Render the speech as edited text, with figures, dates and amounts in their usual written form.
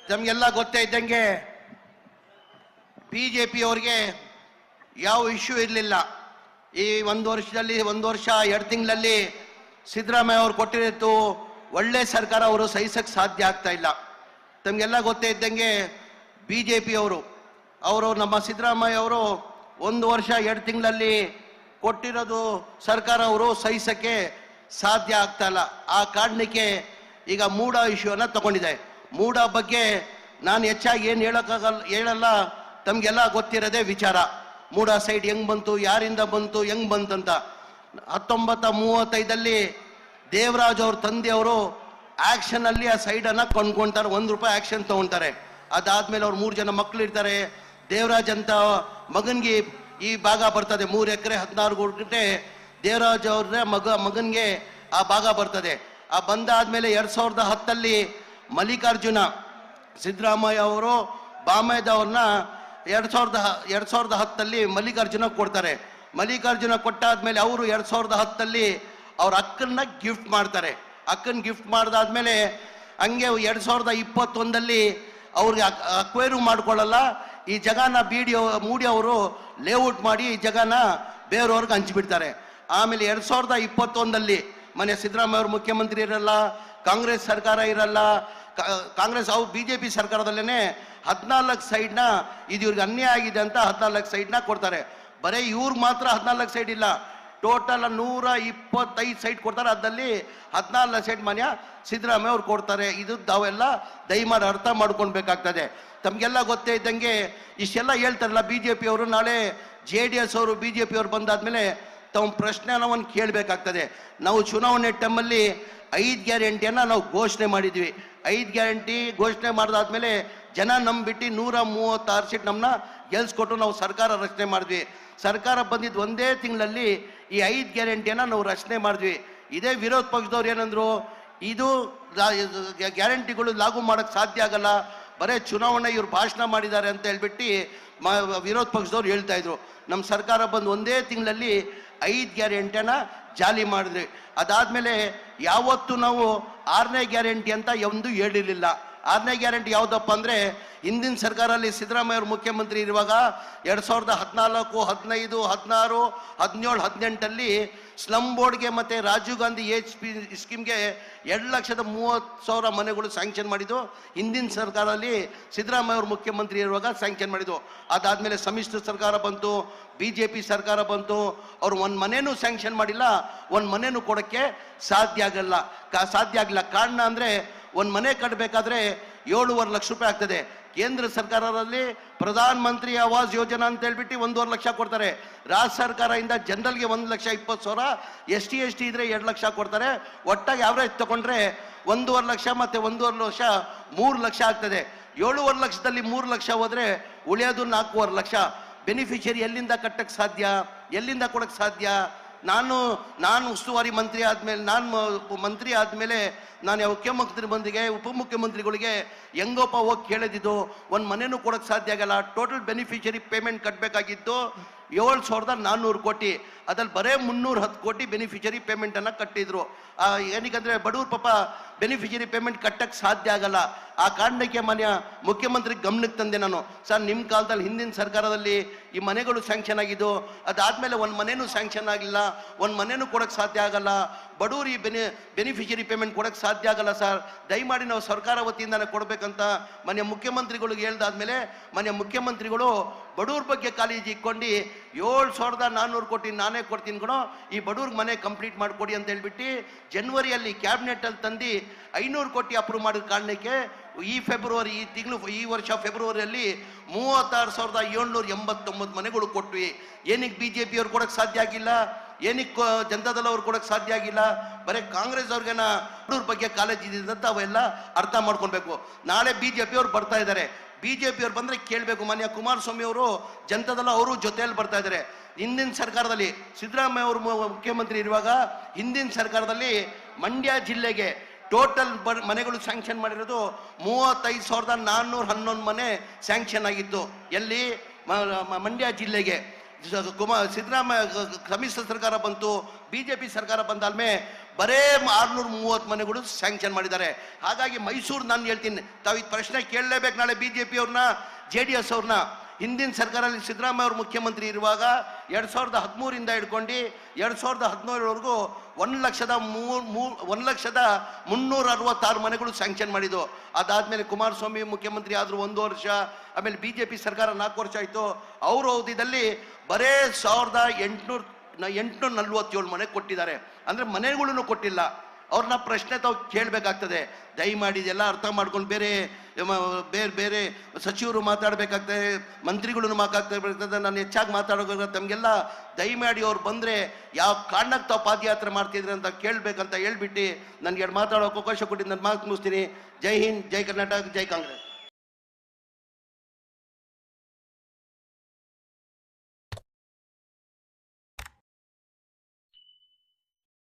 ನಮಗೆಲ್ಲ ಗೊತ್ತೇ ಇದ್ದಂಗೆ ಬಿಜೆಪಿ ಅವರಿಗೆ ಯಾವ ಇಶ್ಯೂ ಇರಲಿಲ್ಲ. ಈ ಒಂದು ವರ್ಷ 2 ತಿಂಗಳಲ್ಲಿ ಸಿದ್ದರಾಮಯ್ಯ ಅವರು ಕೊಟ್ಟಿರೋದು ಒಳ್ಳೆ ಸರ್ಕಾರ ಅವರು ಸಹಿಸಕ್ಕೆ ಸಾಧ್ಯ ಆಗ್ತಾ ಇಲ್ಲ. ತಮಗೆಲ್ಲ ಗೊತ್ತೇ ಇದ್ದಂಗೆ ಬಿಜೆಪಿ ಅವರು ನಮ್ಮ ಸಿದ್ದರಾಮಯ್ಯ ಅವರು 1 ವರ್ಷ 2 ತಿಂಗಳಲ್ಲಿ ಕೊಟ್ಟಿರೋದು ಸರ್ಕಾರ ಅವರು ಸಹಿಸಕ್ಕೆ ಸಾಧ್ಯ ಆಗ್ತಾ ಇಲ್ಲ. ಆ ಕಾರಣಕ್ಕೆ ಈಗ ಮೂಡ ಇಶ್ಯೂನ ತಗೊಂಡಿದೆ. ಮೂಡ ಬಗ್ಗೆ ನಾನು ಹೆಚ್ಚಾಗಿ ಏನು ಹೇಳಲ್ಲ, ತಮಗೆಲ್ಲ ಗೊತ್ತಿರೋದೇ ವಿಚಾರ. ಮೂಡ ಸೈಡ್ ಹೆಂಗ್ ಬಂತು, ಯಾರಿಂದ ಬಂತು, ಹೆಂಗ್ ಬಂತಂತ. 1935 ದೇವರಾಜ್ ಅವ್ರ ತಂದೆಯವರು ಆಕ್ಷನ್ ಅಲ್ಲಿ ಆ ಸೈಡನ್ನು ಕೊಂಡ್ಕೊಂತಾರೆ, ₹1 ಆಕ್ಷನ್ ತಗೊಂತಾರೆ. ಅದಾದ್ಮೇಲೆ ಅವ್ರು 3 ಜನ ಮಕ್ಕಳು ಇರ್ತಾರೆ. ದೇವರಾಜ್ ಅಂತ ಮಗನ್ಗೆ ಈ ಭಾಗ ಬರ್ತದೆ, 3 ಎಕರೆ 16 ಗುಂಟೆ ದೇವರಾಜ್ ಅವ್ರ ಮಗನ್ಗೆ ಆ ಭಾಗ ಬರ್ತದೆ. ಆ ಬಂದಾದ್ಮೇಲೆ 2010 ಮಲ್ಲಿಕಾರ್ಜುನ ಸಿದ್ದರಾಮಯ್ಯ ಅವರು ಬಾಮೈದವ್ರನ್ನ 2010 ಮಲ್ಲಿಕಾರ್ಜುನ ಕೊಡ್ತಾರೆ. ಮಲ್ಲಿಕಾರ್ಜುನ ಕೊಟ್ಟಾದ್ಮೇಲೆ ಅವರು 2010 ಅವ್ರ ಅಕ್ಕನ್ನ ಗಿಫ್ಟ್ ಮಾಡ್ತಾರೆ. ಅಕ್ಕನ ಗಿಫ್ಟ್ ಮಾಡಿದಾದ್ಮೇಲೆ ಹಂಗೆ 2021 ಅವ್ರಿಗೆ ಅಕ್ವೈರು ಮಾಡ್ಕೊಳ್ಳಲ್ಲ. ಈ ಜಗನ ಮೂಡಿ ಅವರು ಲೇಔಟ್ ಮಾಡಿ ಈ ಜಗನ ಬೇರೆಯವ್ರಿಗೆ ಹಂಚಿಬಿಡ್ತಾರೆ. ಆಮೇಲೆ 2021 ಮನೆ ಸಿದ್ದರಾಮಯ್ಯ ಅವರು ಮುಖ್ಯಮಂತ್ರಿ ಇರಲ್ಲ, ಕಾಂಗ್ರೆಸ್ ಸರ್ಕಾರ ಇರಲ್ಲ. ಕಾಂಗ್ರೆಸ್ ಬಿಜೆಪಿ ಸರ್ಕಾರದಲ್ಲೇನೆ 14 ಸೈಡ್ನ ಇದು ಇವ್ರಿಗೆ ಅನ್ಯಾಯ ಆಗಿದೆ ಅಂತ 14 ಸೈಡ್ನ ಕೊಡ್ತಾರೆ. ಬರೀ ಇವ್ರಿಗೆ ಮಾತ್ರ 14 ಸೈಡ್ ಇಲ್ಲ, ಟೋಟಲ್ 125 ಸೈಡ್ ಕೊಡ್ತಾರೆ. ಅದಲ್ಲಿ 14 ಸೈಡ್ ಮನೆ ಸಿದ್ದರಾಮಯ್ಯ ಅವ್ರು ಕೊಡ್ತಾರೆ. ಇದು ತಾವೆಲ್ಲ ದಯಮಾಡಿ ಅರ್ಥ ಮಾಡ್ಕೊಳ್ಬೇಕಾಗ್ತದೆ. ತಮಗೆಲ್ಲ ಗೊತ್ತೇ ಇದ್ದಂಗೆ ಇಷ್ಟೆಲ್ಲ ಹೇಳ್ತಾರಲ್ಲ ಬಿಜೆಪಿ ಅವರು, ನಾಳೆ JDS ಅವರು ಬಿಜೆಪಿ ಅವರು ಬಂದಾದ್ಮೇಲೆ ತಮ್ಮ ಪ್ರಶ್ನೆನ ಒಂದು ಕೇಳಬೇಕಾಗ್ತದೆ. ನಾವು ಚುನಾವಣೆ ಟೈಮಲ್ಲಿ 5 ಗ್ಯಾರಂಟಿಯನ್ನು ನಾವು ಘೋಷಣೆ ಮಾಡಿದ್ವಿ. 5 ಗ್ಯಾರಂಟಿ ಘೋಷಣೆ ಮಾಡಿದಾದ್ಮೇಲೆ ಜನ ನಂಬಿಟ್ಟು 136 ಸೀಟ್ ನಮ್ಮನ್ನ ಗೆಲ್ಸ್ಕೊಟ್ಟು ನಾವು ಸರ್ಕಾರ ರಚನೆ ಮಾಡಿದ್ವಿ. ಸರ್ಕಾರ ಬಂದಿದ್ದು 1 ತಿಂಗಳಲ್ಲಿ ಈ 5 ಗ್ಯಾರಂಟಿಯನ್ನು ನಾವು ರಚನೆ ಮಾಡಿದ್ವಿ. ಇದೇ ವಿರೋಧ ಪಕ್ಷದವ್ರು ಏನಂದ್ರು, ಇದು ಗ್ಯಾರಂಟಿಗಳು ಲಾಗು ಮಾಡೋಕ್ಕೆ ಸಾಧ್ಯ ಆಗಲ್ಲ, ಬರೇ ಚುನಾವಣೆ ಇವ್ರು ಭಾಷಣ ಮಾಡಿದ್ದಾರೆ ಅಂತ ಹೇಳ್ಬಿಟ್ಟು ವಿರೋಧ ಪಕ್ಷದವ್ರು ಹೇಳ್ತಾ ಇದ್ರು. ನಮ್ಮ ಸರ್ಕಾರ ಬಂದು 1 ತಿಂಗಳಲ್ಲಿ 5 ಗ್ಯಾರಂಟಿಯನ್ನು ಜಾರಿ ಮಾಡಿದ್ವಿ. ಅದಾದ್ಮೇಲೆ ಯಾವತ್ತು ನಾವು 6ನೇ ಗ್ಯಾರಂಟಿ ಅಂತ ಒಂದು ಹೇಳಿರಲಿಲ್ಲ. 6ನೇ ಗ್ಯಾರಂಟಿ ಯಾವುದಪ್ಪ ಅಂದರೆ, ಹಿಂದಿನ ಸರ್ಕಾರದಲ್ಲಿ ಸಿದ್ದರಾಮಯ್ಯ ಅವರು ಮುಖ್ಯಮಂತ್ರಿ ಇರುವಾಗ 2014, 15, 16, 17, 18 ಸ್ಲಮ್ ಬೋರ್ಡ್ಗೆ ಮತ್ತು ರಾಜೀವ್ ಗಾಂಧಿ HP ಸ್ಕೀಮ್ಗೆ 2,30,000 ಮನೆಗಳು ಸ್ಯಾಂಕ್ಷನ್ ಮಾಡಿದ್ದು ಹಿಂದಿನ ಸರ್ಕಾರದಲ್ಲಿ ಸಿದ್ದರಾಮಯ್ಯ ಅವರು ಮುಖ್ಯಮಂತ್ರಿ ಇರುವಾಗ ಸ್ಯಾಂಕ್ಷನ್ ಮಾಡಿದ್ದು. ಅದಾದಮೇಲೆ ಸಮ್ಮಿಶ್ರ ಸರ್ಕಾರ ಬಂತು, ಬಿಜೆಪಿ ಸರ್ಕಾರ ಬಂತು, ಅವ್ರು ಒಂದು ಮನೆಯೂ ಸ್ಯಾಂಕ್ಷನ್ ಮಾಡಿಲ್ಲ, ಒಂದು ಮನೆಯೂ ಕೊಡೋಕ್ಕೆ ಸಾಧ್ಯ ಆಗಿಲ್ಲ. ಕಾರಣ ಅಂದರೆ ಒಂದು ಮನೆ ಕಟ್ಟಬೇಕಾದ್ರೆ 7.5 ಲಕ್ಷ ರೂಪಾಯಿ ಆಗ್ತದೆ. ಕೇಂದ್ರ ಸರ್ಕಾರದಲ್ಲಿ ಪ್ರಧಾನ ಮಂತ್ರಿ ಆವಾಸ್ ಯೋಜನಾ ಅಂತ ಹೇಳ್ಬಿಟ್ಟು 1.5 ಲಕ್ಷ ಕೊಡ್ತಾರೆ. ರಾಜ್ಯ ಸರ್ಕಾರದಿಂದ ಜನರಲ್ಗೆ 1,20,000, ST ಇದ್ರೆ 2 ಲಕ್ಷ ಕೊಡ್ತಾರೆ. ಒಟ್ಟಾಗಿ ಆವ್ರೇಜ್ ತಗೊಂಡ್ರೆ 1.5 ಲಕ್ಷ ಮತ್ತು 1.5 ಲಕ್ಷ 3 ಲಕ್ಷ ಆಗ್ತದೆ. 7.5 ಲಕ್ಷದಲ್ಲಿ 3 ಲಕ್ಷ ಹೋದ್ರೆ ಉಳಿಯೋದು 4.5 ಲಕ್ಷ. ಬೆನಿಫಿಷರಿ ಎಲ್ಲಿಂದ ಕಟ್ಟಕ್ಕೆ ಸಾಧ್ಯ, ಎಲ್ಲಿಂದ ಕೊಡಕ್ಕೆ ಸಾಧ್ಯ? ನಾನು ಉಸ್ತುವಾರಿ ಮಂತ್ರಿ ಆದಮೇಲೆ, ಮಂತ್ರಿ ಆದಮೇಲೆ ನಾನು ಮುಖ್ಯಮಂತ್ರಿ ಬಂದಿಗೆ ಉಪಮುಖ್ಯಮಂತ್ರಿಗಳಿಗೆ ಹೆಂಗೋಪ ಹೋಗಿ ಕೇಳಿದ್ದು, ಒಂದು ಮನೆಯೂ ಕೊಡೋಕ್ಕೆ ಸಾಧ್ಯ ಆಗಲ್ಲ. ಟೋಟಲ್ ಬೆನಿಫಿಷರಿ ಪೇಮೆಂಟ್ ಕಟ್ಟಬೇಕಾಗಿದ್ದು 7,400 ಕೋಟಿ. ಅದ್ರಲ್ಲಿ ಬರೇ 310 ಕೋಟಿ ಬೆನಿಫಿಷರಿ ಪೇಮೆಂಟನ್ನು ಕಟ್ಟಿದ್ರು. ಏನಕ್ಕಂದರೆ ಬಡವ್ರ ಪಾಪ ಬೆನಿಫಿಷರಿ ಪೇಮೆಂಟ್ ಕಟ್ಟಕ್ಕೆ ಸಾಧ್ಯ ಆಗಲ್ಲ. ಆ ಕಾರಣಕ್ಕೆ ಮುಖ್ಯಮಂತ್ರಿ ಗಮನಕ್ಕೆ ತಂದೆ ನಾನು, ಸರ್ ನಿಮ್ಮ ಕಾಲದಲ್ಲಿ ಹಿಂದಿನ ಸರ್ಕಾರದಲ್ಲಿ ಈ ಮನೆಗಳು ಸ್ಯಾಂಕ್ಷನ್ ಆಗಿದ್ದು, ಅದಾದಮೇಲೆ ಒಂದು ಮನೆಯೂ ಸ್ಯಾಂಕ್ಷನ್ ಆಗಿಲ್ಲ, ಒಂದು ಮನೆಯೂ ಕೊಡೋಕ್ಕೆ ಸಾಧ್ಯ ಆಗಲ್ಲ, ಬಡವ್ರು ಈ ಬೆನಿಫಿಷರಿ ಪೇಮೆಂಟ್ ಕೊಡೋಕ್ಕೆ ಸಾಧ್ಯ ಆಗಲ್ಲ ಸರ್, ದಯಮಾಡಿ ನಾವು ಸರ್ಕಾರ ವತಿಯಿಂದನೇ ಕೊಡಬೇಕಂತ ಮುಖ್ಯಮಂತ್ರಿಗಳಿಗೆ ಹೇಳ್ದಾದ್ಮೇಲೆ ಮುಖ್ಯಮಂತ್ರಿಗಳು ಬಡವ್ರ ಬಗ್ಗೆ ಕಾಳಜಿ ಇಟ್ಕೊಂಡು 7,400 ಕೋಟಿ ನಾನೇ ಕೊಡ್ತೀನಿ ಕಣೋ, ಈ ಬಡವ್ರಿಗೆ ಮನೆ ಕಂಪ್ಲೀಟ್ ಮಾಡಿಕೊಡಿ ಅಂತ ಹೇಳ್ಬಿಟ್ಟು ಜನವರಿಯಲ್ಲಿ ಕ್ಯಾಬಿನೆಟಲ್ಲಿ ತಂದು 500 ಕೋಟಿ ಅಪ್ರೂವ್ ಮಾಡಿದ ಕಾರಣಕ್ಕೆ ಈ ವರ್ಷ ಫೆಬ್ರವರಿಯಲ್ಲಿ 36,789 ಮನೆಗಳು ಕೊಟ್ವಿ. ಏನಕ್ಕೆ BJP ಅವ್ರು ಕೊಡಕ್ಕೆ ಸಾಧ್ಯ ಆಗಿಲ್ಲ? ಏನಕ್ಕೆ ಜನತಾದಳ ಅವ್ರು ಕೊಡಕ್ಕೆ ಸಾಧ್ಯ ಆಗಿಲ್ಲ? ಬರೀ ಕಾಂಗ್ರೆಸ್ ಅವ್ರಿಗೇನ ಬಡವ್ರ ಬಗ್ಗೆ ಕಾಳಜಿ ಇದೆ ಅಂತ ಅವೆಲ್ಲ ಅರ್ಥ ಮಾಡ್ಕೊಳ್ಬೇಕು. ನಾಳೆ BJP ಅವ್ರು ಬರ್ತಾ ಇದ್ದಾರೆ. BJP ಅವ್ರು ಬಂದ್ರೆ ಕೇಳಬೇಕು. ಮಾನ್ಯ ಕುಮಾರಸ್ವಾಮಿ ಅವರು ಜನತಾದಳ ಅವರು ಜೊತೆಯಲ್ಲಿ ಬರ್ತಾ ಇದ್ದಾರೆ. ಹಿಂದಿನ ಸರ್ಕಾರದಲ್ಲಿ ಸಿದ್ದರಾಮಯ್ಯ ಅವರು ಮುಖ್ಯಮಂತ್ರಿ ಇರುವಾಗ ಹಿಂದಿನ ಸರ್ಕಾರದಲ್ಲಿ ಮಂಡ್ಯ ಜಿಲ್ಲೆಗೆ ಟೋಟಲ್ ಮನೆಗಳು ಸ್ಯಾಂಕ್ಷನ್ ಮಾಡಿರೋದು 35,411 ಮನೆ ಸ್ಯಾಂಕ್ಷನ್ ಆಗಿತ್ತು. ಎಲ್ಲಿ? ಮಂಡ್ಯ ಜಿಲ್ಲೆಗೆ. ಸಿದ್ದರಾಮಯ್ಯ ಸಮ್ಮಿಶ್ರ ಸರ್ಕಾರ ಬಂತು, BJP ಸರ್ಕಾರ ಬಂದಾದ್ಮೇಲೆ ಬರೇ 630 ಮನೆಗಳು ಸ್ಯಾಂಕ್ಷನ್ ಮಾಡಿದ್ದಾರೆ. ಹಾಗಾಗಿ ಮೈಸೂರು ನಾನು ಹೇಳ್ತೀನಿ, ತಾವು ಈ ಪ್ರಶ್ನೆ ಕೇಳಲೇಬೇಕು ನಾಳೆ BJP ಅವ್ರನ್ನ, JDS ಅವ್ರನ್ನ. ಹಿಂದಿನ ಸರ್ಕಾರದಲ್ಲಿ ಸಿದ್ದರಾಮಯ್ಯ ಅವರು ಮುಖ್ಯಮಂತ್ರಿ ಇರುವಾಗ 2013 ಹಿಡ್ಕೊಂಡು 2017ವರೆಗೂ 1,366 ಮನೆಗಳು ಸ್ಯಾಂಕ್ಷನ್ ಮಾಡಿದ್ದು. ಅದಾದ್ಮೇಲೆ ಕುಮಾರಸ್ವಾಮಿ ಮುಖ್ಯಮಂತ್ರಿ ಆದರೂ 1 ವರ್ಷ, ಆಮೇಲೆ BJP ಸರ್ಕಾರ 4 ವರ್ಷ ಆಯಿತು. ಅವ್ರ ಅವಧಿಯಲ್ಲಿ ಬರೇ 1,847 ಮನೆ ಕೊಟ್ಟಿದ್ದಾರೆ. ಅಂದರೆ ಮನೆಗಳನ್ನು ಕೊಟ್ಟಿಲ್ಲ. ಅವ್ರನ್ನ ಪ್ರಶ್ನೆ ತಾವು ಕೇಳಬೇಕಾಗ್ತದೆ. ದಯಮಾಡಿ ಇದೆಲ್ಲ ಅರ್ಥ ಮಾಡ್ಕೊಂಡು ಬೇರೆ ಬೇರೆ ಸಚಿವರು ಮಾತಾಡಬೇಕಾಗ್ತದೆ, ಮಂತ್ರಿಗಳನ್ನು ಮಾತಾಡ್ಬೇಕಾಗ್ತದೆ. ನಾನು ಹೆಚ್ಚಾಗಿ ಮಾತಾಡೋಕೆ ತಮಗೆಲ್ಲ ದಯಮಾಡಿ ಅವ್ರು ಬಂದರೆ ಯಾವ ಕಾರಣಕ್ಕೆ ತಾವು ಪಾದಯಾತ್ರೆ ಮಾಡ್ತಿದ್ರಿ ಅಂತ ಕೇಳಬೇಕಂತ ಹೇಳ್ಬಿಟ್ಟು ನನಗೆ ಮಾತಾಡೋಕೆ ಅವಕಾಶ ಕೊಟ್ಟಿದ್ದು ನಾನು ಮಾತು ಮುಗಿಸ್ತೀನಿ. ಜೈ ಹಿಂದ್, ಜೈ ಕರ್ನಾಟಕ, ಜೈ ಕಾಂಗ್ರೆಸ್.